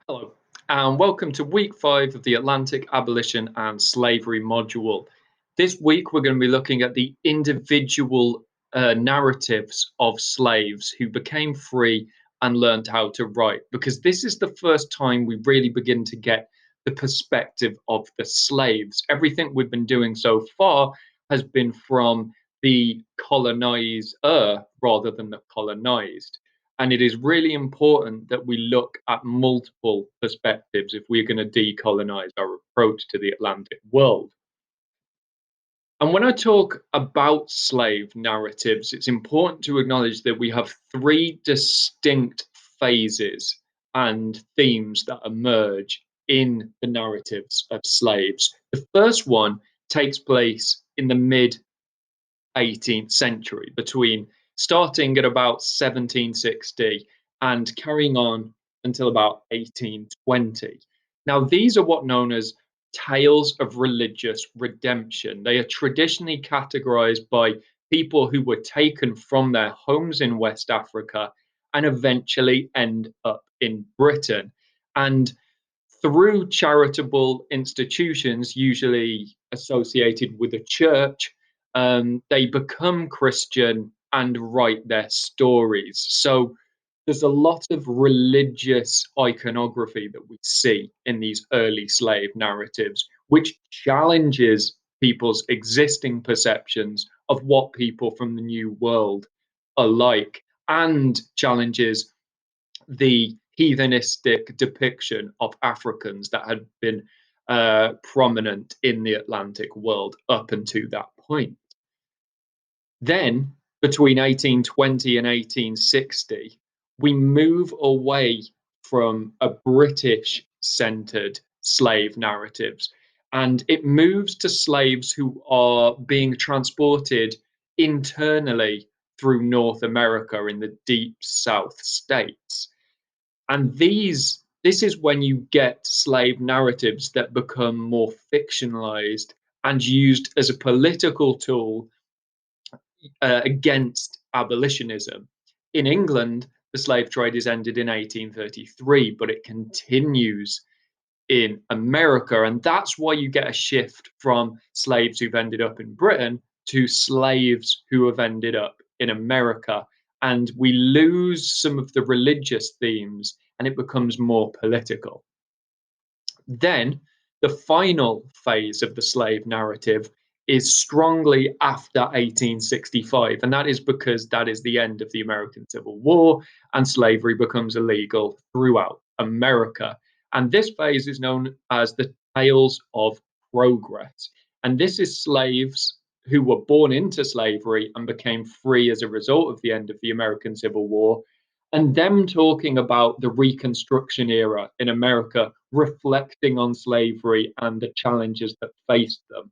Hello, and welcome to week 5 of the Atlantic Abolition and Slavery module. This week, we're going to be looking at the individual narratives of slaves who became free and learned how to write, because this is the first time we really begin to get the perspective of the slaves. Everything we've been doing so far has been from the colonizer rather than the colonized. And it is really important that we look at multiple perspectives if we're going to decolonize our approach to the Atlantic world. And when I talk about slave narratives, it's important to acknowledge that we have three distinct phases and themes that emerge in the narratives of slaves. The first one takes place in the mid 18th century, between starting at about 1760 and carrying on until about 1820. Now, these are what known as tales of religious redemption. They are traditionally categorized by people who were taken from their homes in West Africa and eventually end up in Britain. And through charitable institutions, usually associated with a church, they become Christian and write their stories. So there's a lot of religious iconography that we see in these early slave narratives, which challenges people's existing perceptions of what people from the New World are like and challenges the heathenistic depiction of Africans that had been prominent in the Atlantic world up until that point. Then, between 1820 and 1860, we move away from a British centered slave narratives and it moves to slaves who are being transported internally through North America in the deep South states. And this is when you get slave narratives that become more fictionalized and used as a political tool against abolitionism. In England, the slave trade is ended in 1833, but it continues in America. And that's why you get a shift from slaves who've ended up in Britain to slaves who have ended up in America. And we lose some of the religious themes and it becomes more political. Then the final phase of the slave narrative is strongly after 1865, and that is because that is the end of the American Civil War and slavery becomes illegal throughout America. And this phase is known as the Tales of Progress. And this is slaves who were born into slavery and became free as a result of the end of the American Civil War and them talking about the Reconstruction era in America, reflecting on slavery and the challenges that faced them.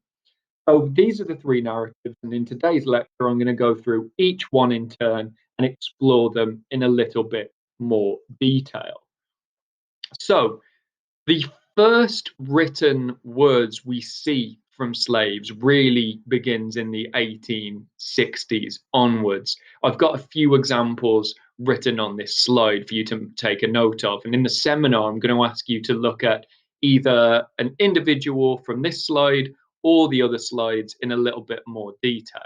So these are the three narratives, and in today's lecture, I'm going to go through each one in turn and explore them in a little bit more detail. So the first written words we see from slaves really begins in the 1860s onwards. I've got a few examples written on this slide for you to take a note of. And in the seminar, I'm going to ask you to look at either an individual from this slide or the other slides in a little bit more detail.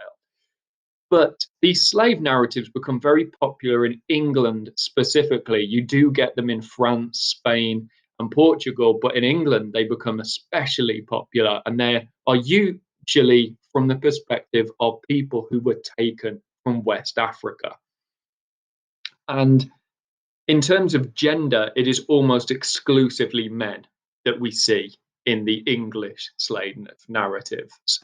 But these slave narratives become very popular in England specifically. You do get them in France, Spain, and Portugal, but in England they become especially popular and they are usually from the perspective of people who were taken from West Africa. And in terms of gender, it is almost exclusively men that we see in the English slave narratives.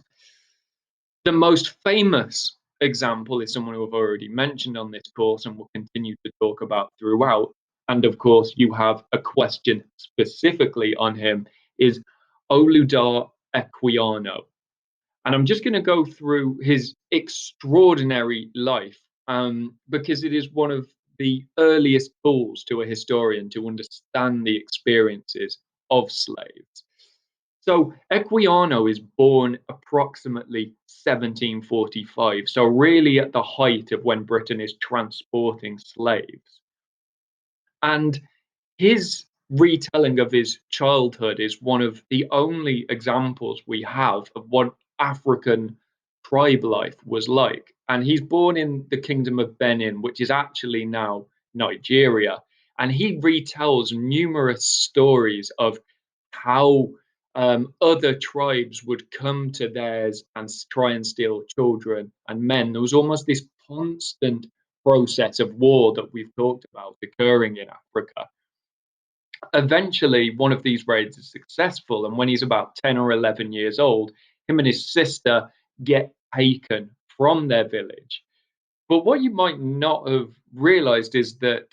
The most famous example is someone who I've already mentioned on this course and will continue to talk about throughout. And of course, you have a question specifically on him is Oludar Equiano. And I'm just going to go through his extraordinary life because it is one of the earliest tools to a historian to understand the experiences of slaves. So Equiano is born approximately 1745, so really at the height of when Britain is transporting slaves. And his retelling of his childhood is one of the only examples we have of what African tribe life was like. And he's born in the Kingdom of Benin, which is actually now Nigeria. And he retells numerous stories of how other tribes would come to theirs and try and steal children and men. There was almost this constant process of war that we've talked about occurring in Africa. Eventually, one of these raids is successful, and when he's about 10 or 11 years old, him and his sister get taken from their village. But what you might not have realized is that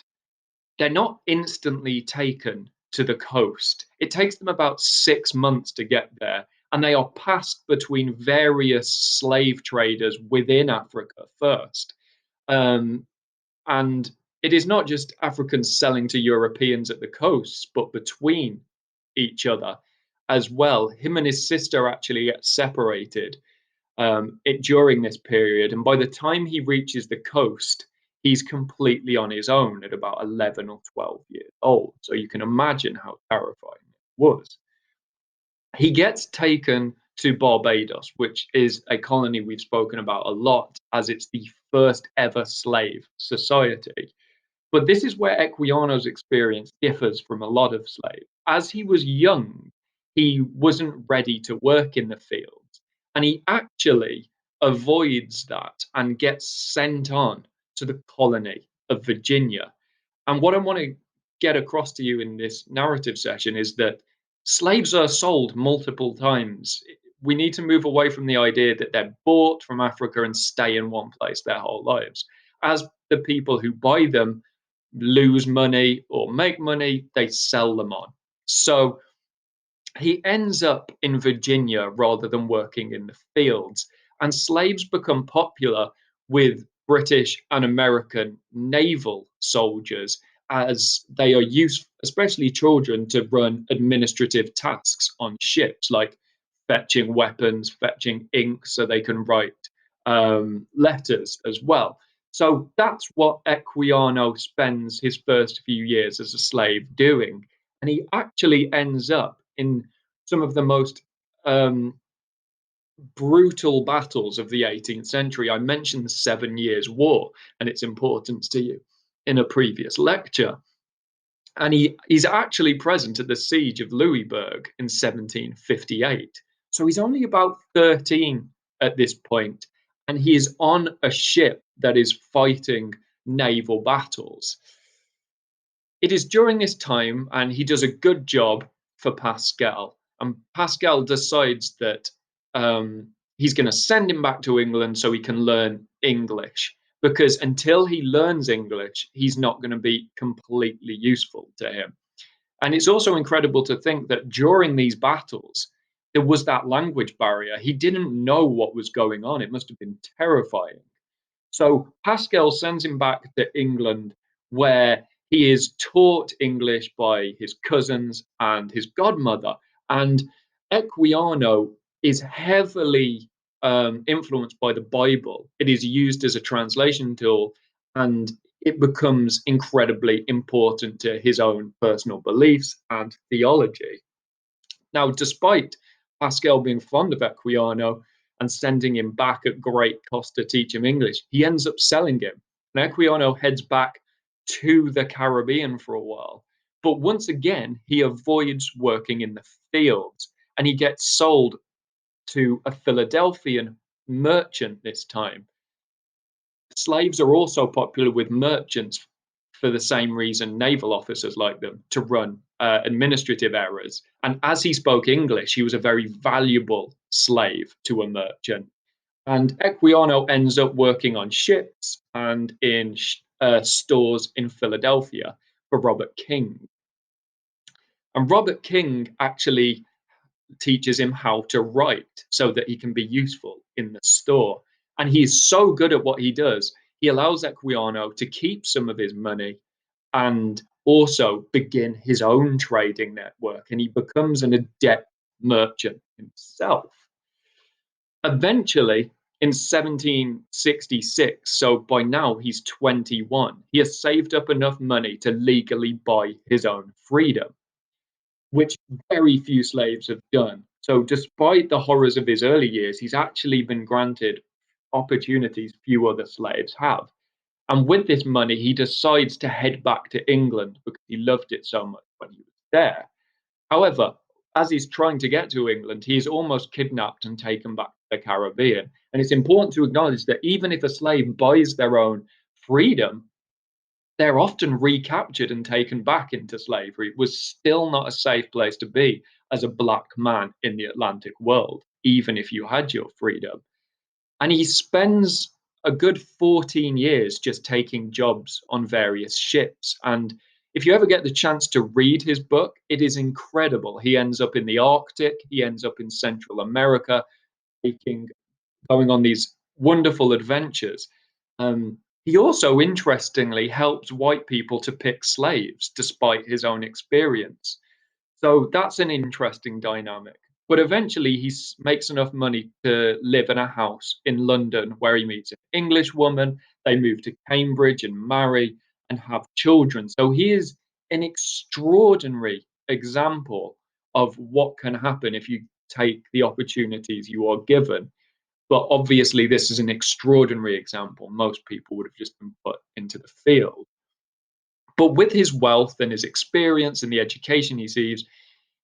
they're not instantly taken to the coast. It takes them about 6 months to get there, and they are passed between various slave traders within Africa first. Um, and it is not just Africans selling to Europeans at the coasts, but between each other as well. Him and his sister actually get separated during this period. And by the time he reaches the coast, he's completely on his own at about 11 or 12 years old. So you can imagine how terrifying it was. He gets taken to Barbados, which is a colony we've spoken about a lot, as it's the first ever slave society. But this is where Equiano's experience differs from a lot of slaves. As he was young, he wasn't ready to work in the fields, and he actually avoids that and gets sent on to the colony of Virginia. And what I want to get across to you in this narrative session is that slaves are sold multiple times. We need to move away from the idea that they're bought from Africa and stay in one place their whole lives. As the people who buy them lose money or make money, they sell them on. So he ends up in Virginia rather than working in the fields. And slaves become popular with British and American naval soldiers as they are used, especially children, to run administrative tasks on ships like fetching weapons, fetching ink so they can write letters as well. So that's what Equiano spends his first few years as a slave doing. And he actually ends up in some of the most um, brutal battles of the 18th century. I mentioned the 7 Years' War and its importance to you in a previous lecture. And he's actually present at the siege of Louisbourg in 1758. So he's only about 13 at this point, and he is on a ship that is fighting naval battles. It is during this time, and he does a good job for Pascal. And Pascal decides that he's going to send him back to England so he can learn English. Because until he learns English, he's not going to be completely useful to him. And it's also incredible to think that during these battles, there was that language barrier. He didn't know what was going on. It must have been terrifying. So Pascal sends him back to England, where he is taught English by his cousins and his godmother. And Equiano is heavily influenced by the Bible. It is used as a translation tool, and it becomes incredibly important to his own personal beliefs and theology. Now, despite Pascal being fond of Equiano and sending him back at great cost to teach him English, he ends up selling him. And Equiano heads back to the Caribbean for a while. But once again, he avoids working in the fields and he gets sold to a Philadelphian merchant this time. Slaves are also popular with merchants for the same reason naval officers like them, to run administrative errors. And as he spoke English, he was a very valuable slave to a merchant. And Equiano ends up working on ships and in stores in Philadelphia for Robert King. And Robert King actually teaches him how to write so that he can be useful in the store. And he's so good at what he does, he allows Equiano to keep some of his money and also begin his own trading network. And he becomes an adept merchant himself. Eventually, in 1766, so by now he's 21, he has saved up enough money to legally buy his own freedom. which very few slaves have done. So, despite the horrors of his early years, he's actually been granted opportunities few other slaves have. And with this money, he decides to head back to England because he loved it so much when he was there. However, as he's trying to get to England, he is almost kidnapped and taken back to the Caribbean. And it's important to acknowledge that even if a slave buys their own freedom, they're often recaptured and taken back into slavery. It was still not a safe place to be as a black man in the Atlantic world, even if you had your freedom. And he spends a good 14 years just taking jobs on various ships. And if you ever get the chance to read his book, it is incredible. He ends up in the Arctic, he ends up in Central America, taking going on these wonderful adventures. He also, interestingly, helps white people to pick slaves despite his own experience. So that's an interesting dynamic. But eventually, makes enough money to live in a house in London where he meets an English woman. They move to Cambridge and marry and have children. So he is an extraordinary example of what can happen if you take the opportunities you are given. But obviously, this is an extraordinary example. Most people would have just been put into the field. But with his wealth and his experience and the education he receives,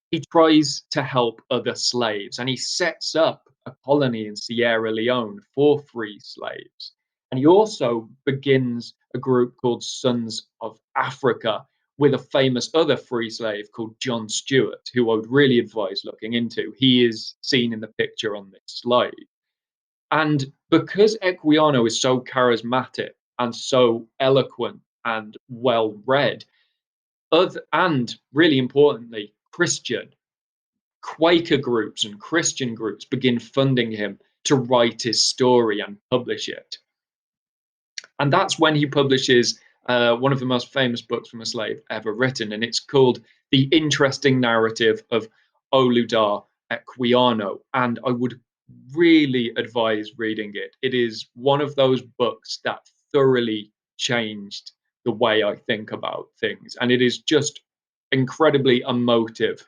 he tries to help other slaves and he sets up a colony in Sierra Leone for free slaves. And he also begins a group called Sons of Africa with a famous other free slave called John Stewart, who I would really advise looking into. He is seen in the picture on this slide. And because Equiano is so charismatic and so eloquent and well read, and really importantly, Christian, Quaker groups and Christian groups begin funding him to write his story and publish it. And that's when he publishes one of the most famous books from a slave ever written, and it's called The Interesting Narrative of Oludare Equiano. And I would really advise reading it. It is one of those books that thoroughly changed the way I think about things, and it is just incredibly emotive.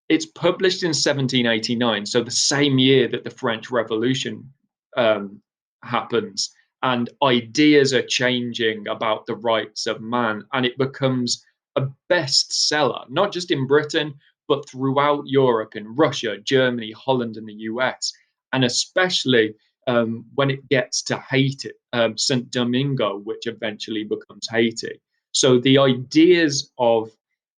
It's published in 1789, so the same year that the French Revolution um, happens, and ideas are changing about the rights of man, and it becomes a bestseller, not just in Britain, but throughout Europe, in Russia, Germany, Holland, and the US, and especially when it gets to Haiti, St. Domingo, which eventually becomes Haiti. So the ideas of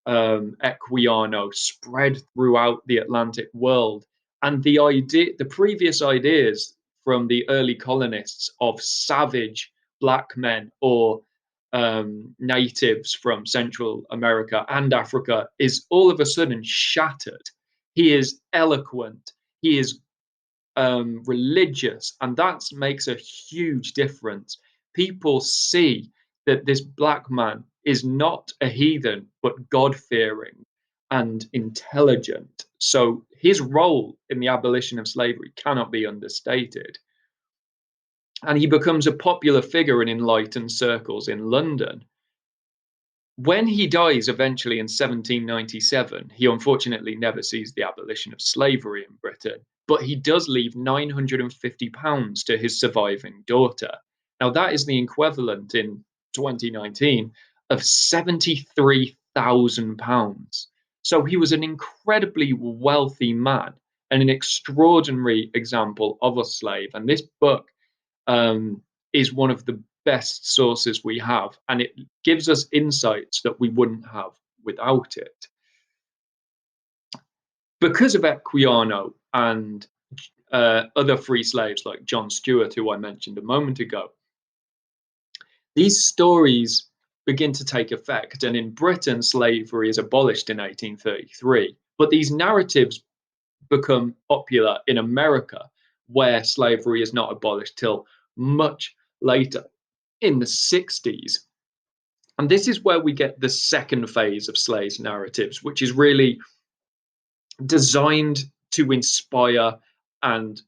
Equiano spread throughout the Atlantic world. And the previous ideas from the early colonists of savage black men or natives from Central America and Africa is all of a sudden shattered. He is eloquent. He is religious, and that makes a huge difference. People see that this black man is not a heathen, but God fearing and intelligent. So his role in the abolition of slavery cannot be understated. And he becomes a popular figure in enlightened circles in London. When he dies eventually in 1797, he unfortunately never sees the abolition of slavery in Britain, but he does leave £950 to his surviving daughter. Now, that is the equivalent in 2019 of £73,000. So he was an incredibly wealthy man and an extraordinary example of a slave. And this book is one of the best sources we have, and it gives us insights that we wouldn't have without it. Because of Equiano and other free slaves like John Stewart, who I mentioned a moment ago, these stories begin to take effect. And in Britain, slavery is abolished in 1833. But these narratives become popular in America, where slavery is not abolished till much later in the 60s. And this is where we get the second phase of slaves narratives, which is really designed to inspire and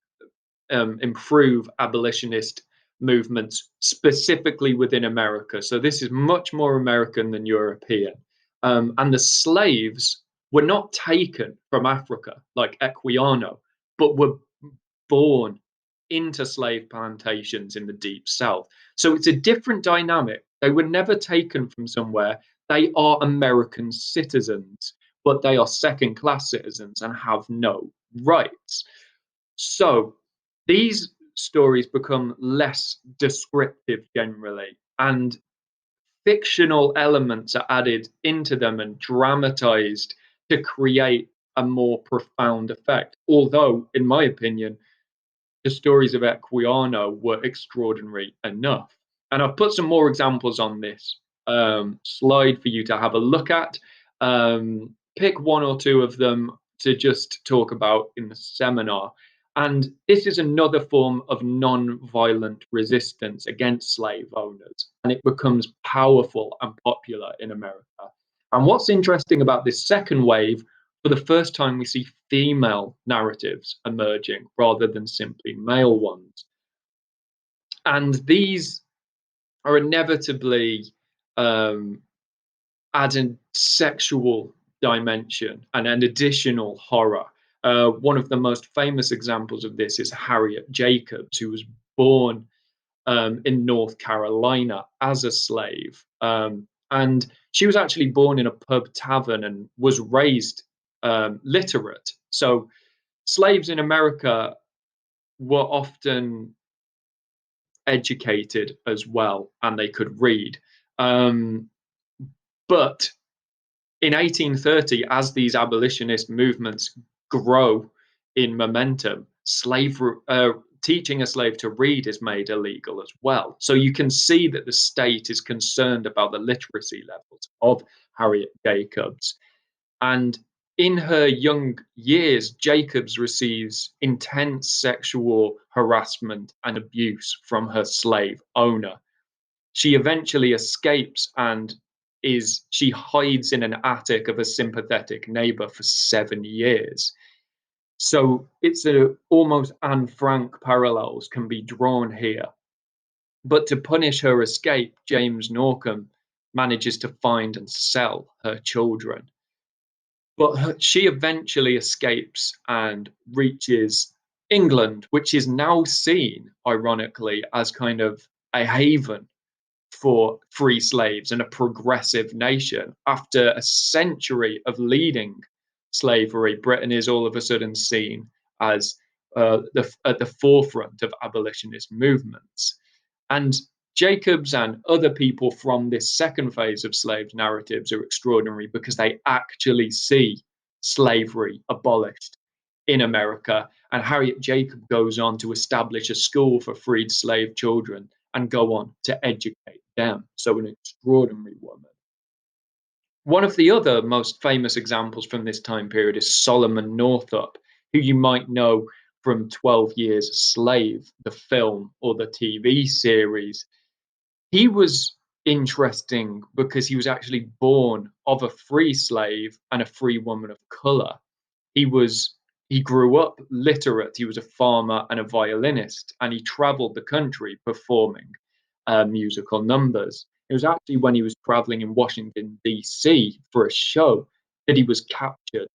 improve abolitionist movements, specifically within America. So this is much more American than European. And the slaves were not taken from Africa like Equiano, but were born into slave plantations in the deep south. So it's a different dynamic. They were never taken from somewhere. They are American citizens, but they are second class citizens and have no rights. So these stories become less descriptive generally, and fictional elements are added into them and dramatized to create a more profound effect. Although, in my opinion, the stories of Equiano were extraordinary enough. And I've put some more examples on this slide for you to have a look at. Pick one or two of them to just talk about in the seminar. And this is another form of non-violent resistance against slave owners, and it becomes powerful and popular in America. And what's interesting about this second wave, for the first time, we see female narratives emerging rather than simply male ones. And these are inevitably um, adding sexual dimension and an additional horror. One of the most famous examples of this is Harriet Jacobs, who was born in North Carolina as a slave. And she was actually born in a pub tavern and was raised literate. So slaves in America were often educated as well, and they could read. Um, but in 1830, as these abolitionist movements grow in momentum, teaching a slave to read is made illegal as well. So you can see that the state is concerned about the literacy levels of Harriet Jacobs. And in her young years, Jacobs receives intense sexual harassment and abuse from her slave owner. She eventually escapes and she hides in an attic of a sympathetic neighbor for 7 years. So it's almost Anne Frank parallels can be drawn here. But to punish her escape, James Norcom manages to find and sell her children. But she eventually escapes and reaches England, which is now seen, ironically, as kind of a haven for free slaves and a progressive nation. After a century of leading slavery, Britain is all of a sudden seen as at the forefront of abolitionist movements. And Jacobs and other people from this second phase of slaves narratives are extraordinary because they actually see slavery abolished in America. And Harriet Jacob goes on to establish a school for freed slave children and go on to educate them. So, an extraordinary woman. One of the other most famous examples from this time period is Solomon Northup, who you might know from 12 Years a Slave, the film or the TV series. He was interesting because he was actually born of a free slave and a free woman of color. He grew up literate. He was a farmer and a violinist, and he traveled the country performing musical numbers. It was actually when he was traveling in Washington, D.C. for a show that he was captured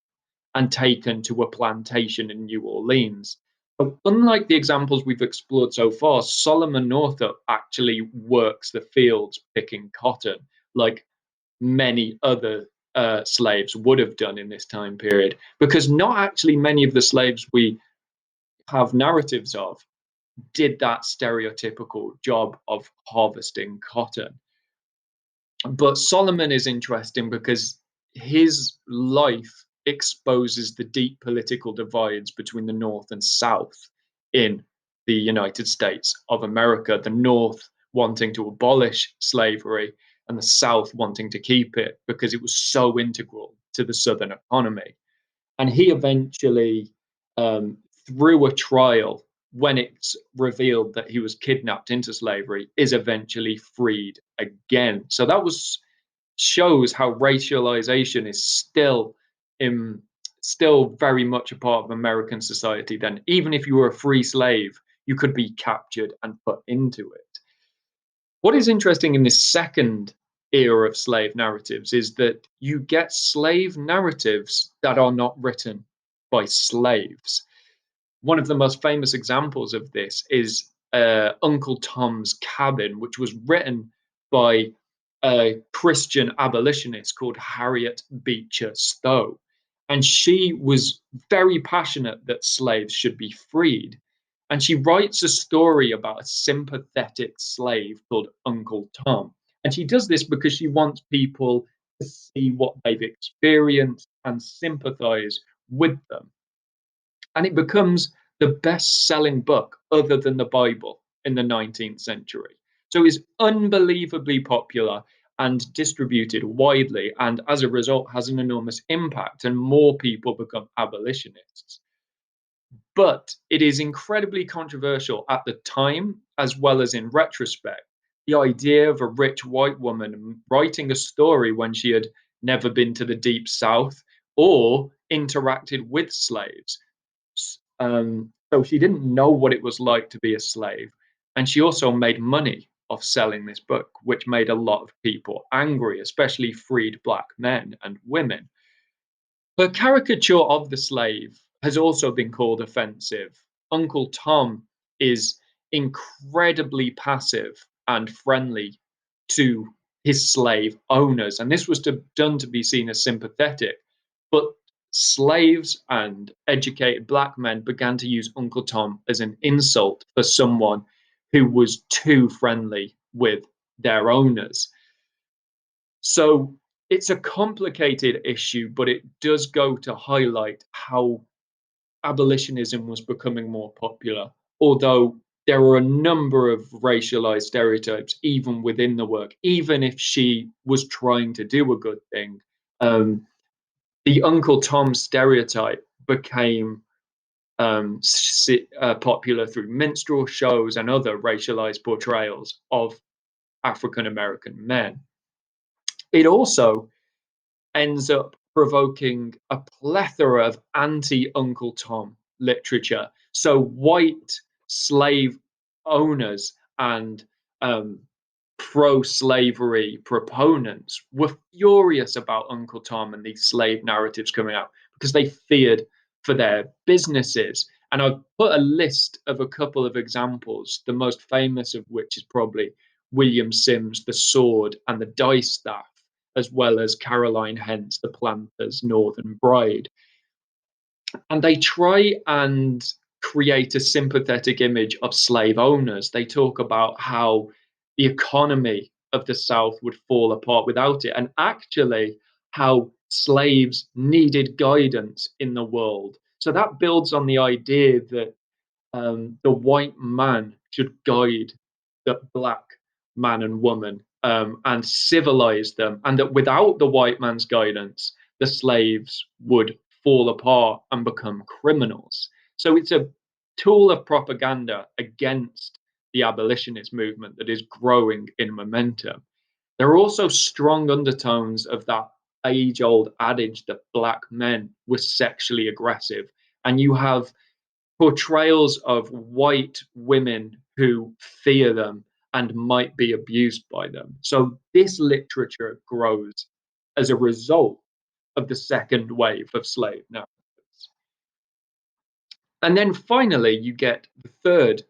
and taken to a plantation in New Orleans. But unlike the examples we've explored so far, Solomon Northup actually works the fields picking cotton, like many other slaves would have done in this time period, because not actually many of the slaves we have narratives of did that stereotypical job of harvesting cotton. But Solomon is interesting because his life exposes the deep political divides between the North and South in the United States of America. The North wanting to abolish slavery and the South wanting to keep it because it was so integral to the Southern economy. And he eventually, through a trial, when it's revealed that he was kidnapped into slavery, is eventually freed again. So that shows how racialization is still very much a part of American society. Then, even if you were a free slave, you could be captured and put into it. What is interesting in this second era of slave narratives is that you get slave narratives that are not written by slaves. One of the most famous examples of this is Uncle Tom's Cabin, which was written by a Christian abolitionist called Harriet Beecher Stowe. And she was very passionate that slaves should be freed. And she writes a story about a sympathetic slave called Uncle Tom. And she does this because she wants people to see what they've experienced and sympathize with them. And it becomes the best selling book other than the Bible in the 19th century. So it's unbelievably popular and distributed widely, and as a result, has an enormous impact, and more people become abolitionists. But it is incredibly controversial at the time, as well as in retrospect. The idea of a rich white woman writing a story when she had never been to the Deep South or interacted with slaves. So she didn't know what it was like to be a slave. And she also made money off selling this book, which made a lot of people angry, especially freed black men and women. Her caricature of the slave has also been called offensive. Uncle Tom is incredibly passive and friendly to his slave owners, and this was done to be seen as sympathetic. But slaves and educated black men began to use Uncle Tom as an insult for someone who was too friendly with their owners. So it's a complicated issue, but it does go to highlight how abolitionism was becoming more popular, although there were a number of racialized stereotypes even within the work, even if she was trying to do a good thing. Um, the Uncle Tom stereotype became popular through minstrel shows and other racialized portrayals of African American men. It also ends up provoking a plethora of anti Uncle Tom literature. So, white slave owners and pro slavery proponents were furious about Uncle Tom and these slave narratives coming out because they feared for their businesses. And I've put a list of a couple of examples, the most famous of which is probably William Sims' The Sword and the Dice Staff, as well as Caroline Hentz, the Planter's Northern Bride. And they try and create a sympathetic image of slave owners. They talk about how the economy of the South would fall apart without it, and actually how slaves needed guidance in the world. So that builds on the idea that the white man should guide the black man and woman and civilize them, and that without the white man's guidance, the slaves would fall apart and become criminals. So it's a tool of propaganda against the abolitionist movement that is growing in momentum. There are also strong undertones of that age old adage that black men were sexually aggressive. And you have portrayals of white women who fear them and might be abused by them. So this literature grows as a result of the second wave of slave narratives. And then finally, you get the third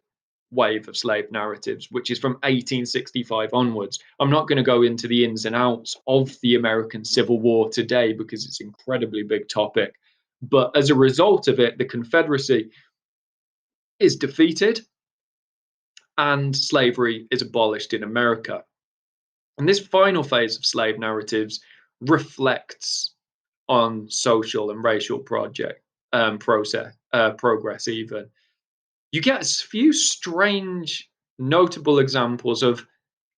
wave of slave narratives, which is from 1865 onwards. I'm not going to go into the ins and outs of the American Civil War today because it's an incredibly big topic. But as a result of it, the Confederacy is defeated and slavery is abolished in America. And this final phase of slave narratives reflects on social and racial progress even. You get a few strange, notable examples of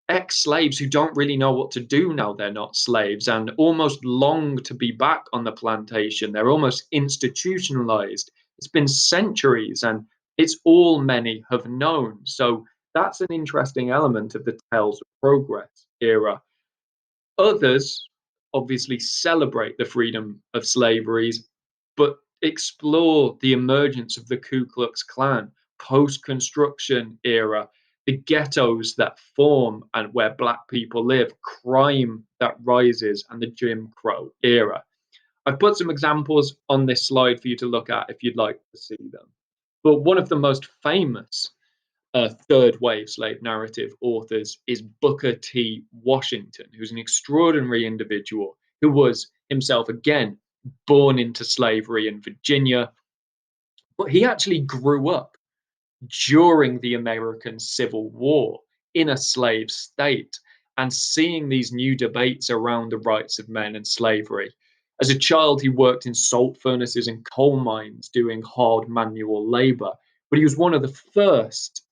ex-slaves who don't really know what to do now they're not slaves and almost long to be back on the plantation. They're almost institutionalized. It's been centuries and it's all many have known. So that's an interesting element of the Tales of Progress era. Others obviously celebrate the freedom of slaveries, but explore the emergence of the Ku Klux Klan, post-construction era, the ghettos that form and where black people live, crime that rises, and the Jim Crow era. I've put some examples on this slide for you to look at if you'd like to see them. But one of the most famous third wave slave narrative authors is Booker T. Washington, who's an extraordinary individual who was himself, again, born into slavery in Virginia, but he actually grew up during the American Civil War in a slave state and seeing these new debates around the rights of men and slavery. As a child, he worked in salt furnaces and coal mines doing hard manual labor, but he was one of the first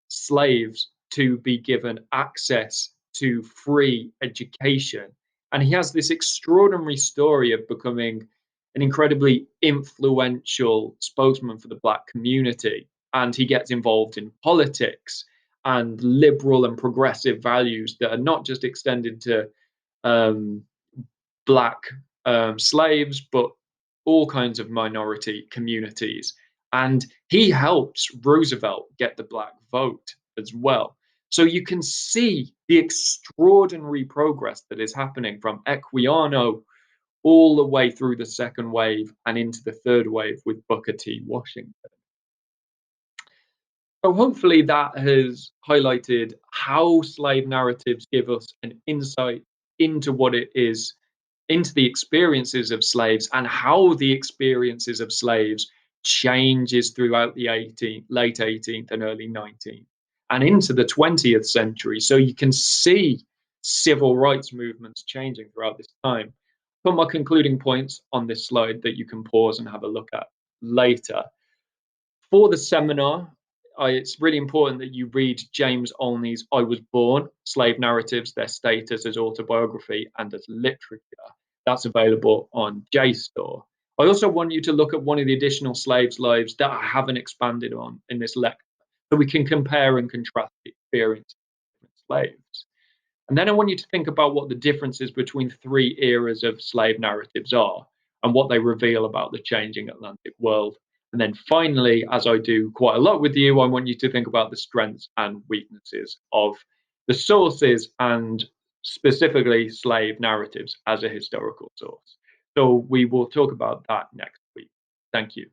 slaves to be given access to free education. And he has this extraordinary story of becoming an incredibly influential spokesman for the Black community. And he gets involved in politics and liberal and progressive values that are not just extended to um, Black slaves, but all kinds of minority communities. And he helps Roosevelt get the Black vote as well. So you can see the extraordinary progress that is happening from Equiano all the way through the second wave and into the third wave with Booker T. Washington. So hopefully that has highlighted how slave narratives give us an insight into what it is, into the experiences of slaves, and how the experiences of slaves changes throughout the late 18th and early 19th and into the 20th century. So you can see civil rights movements changing throughout this time. Put my concluding points on this slide that you can pause and have a look at later. For the seminar, it's really important that you read James Olney's I Was Born, Slave Narratives, Their Status as Autobiography and as Literature. That's available on JSTOR. I also want you to look at one of the additional slaves' lives that I haven't expanded on in this lecture, so we can compare and contrast the experience of different slaves. And then I want you to think about what the differences between three eras of slave narratives are and what they reveal about the changing Atlantic world. And then finally, as I do quite a lot with you, I want you to think about the strengths and weaknesses of the sources and specifically slave narratives as a historical source. So we will talk about that next week. Thank you.